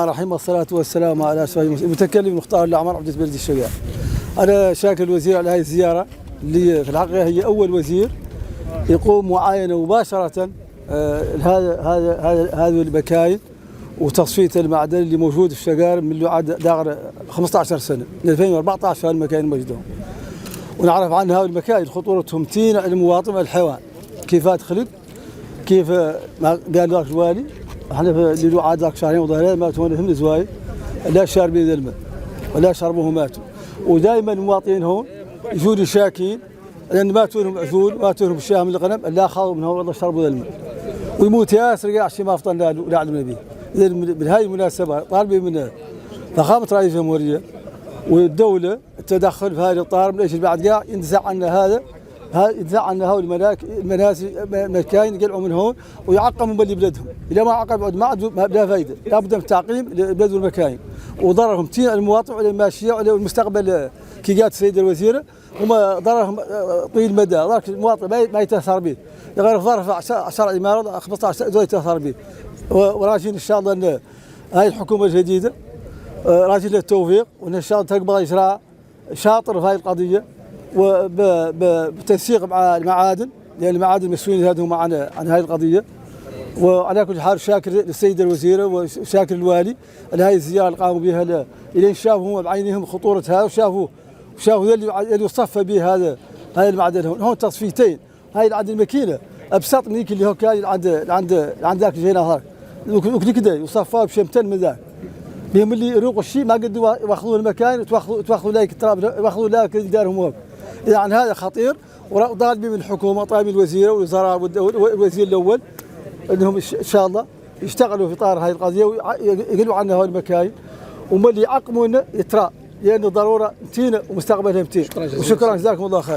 الرحيم والصلاة والسلام على أشرف المرسلين. المتكلم المختار الأعمار عبد البلد الشجاع. أنا شاكر الوزير على هذه الزيارة اللي في الحقيقة هي أول وزير يقوم معاينة مباشرة هذه المكاين وتصفية المعدن اللي موجود في الشجار من له عاد داغر 15 سنة من 2014 هالمكاين موجودين. ونعرف عن هذه المكاين خطورتهم تين على المواطن الحيوان كيف تخلق كيف ما قال ذاك الوالي احنا اللي له عاد ذاك شهرين وظهرين ماتوا هم الزواي لا شاربين الماء ولا شربوه ماتوا. ودائما المواطنين هون يجون شاكين لان ماتوا لهم عزول ماتوا لهم الشاه من الغنم لا خاضوا منها والله شربوا الماء ويموت ياسر قاع شي ما فطن لا علمنا به. اذا بهذه المناسبه طالبين من فخامه رئيس الجمهوريه والدوله التدخل في هذه الطالب من اجل بعد قاع ينزع عنا هذا يدفع عنا هؤلاء المنازل المكاين يقلعوا من هون ويعقموا من بلدهم. اذا ما عقب ما عاد لا فائده، لابد من تعقيم البلد والمكاين وضررهم تين المواطن وعلى الماشيه وعلى المستقبل كي قالت السيده الوزيره هما ضررهم طويل المدى، ضرر المواطن ما يتاثر به غير ضرر 10 عمارات 15 زول يتاثر به. وراجين ان شاء الله ان هاي الحكومه الجديده راجين للتوفيق وان شاء الله تقبل اجراء شاطر في هذه القضيه وبتنسيق مع المعادن لان المعادن المسؤولين هذا هم عن هذه القضيه. وعلى كل حال شاكر للسيده الوزيره وشاكر الوالي على هذه الزياره اللي قاموا بها الين شافوا هم بعينهم خطورتها وشافوا اللي يصفى به هذا المعدن هون تصفيتين. هاي عند الماكينه ابسط من ذيك اللي هو كان عند ذاك الجينا هذاك كذا يصفى بشمتين من ذاك بهم اللي يروقوا الشيء ما قدروا ياخذون المكان وتاخذوا لايك التراب ياخذوا لايك دارهم هوك. يعني هذا خطير وطالبين من الحكومه طالبين الوزيره والوزراء والوزير الاول انهم ان شاء الله يشتغلوا في اطار هذه القضيه ويقلوا عنا هذه المكاين وما اللي يعقموا يترى لانه ضروره متينه ومستقبلها متين. وشكرا جزاكم الله خير.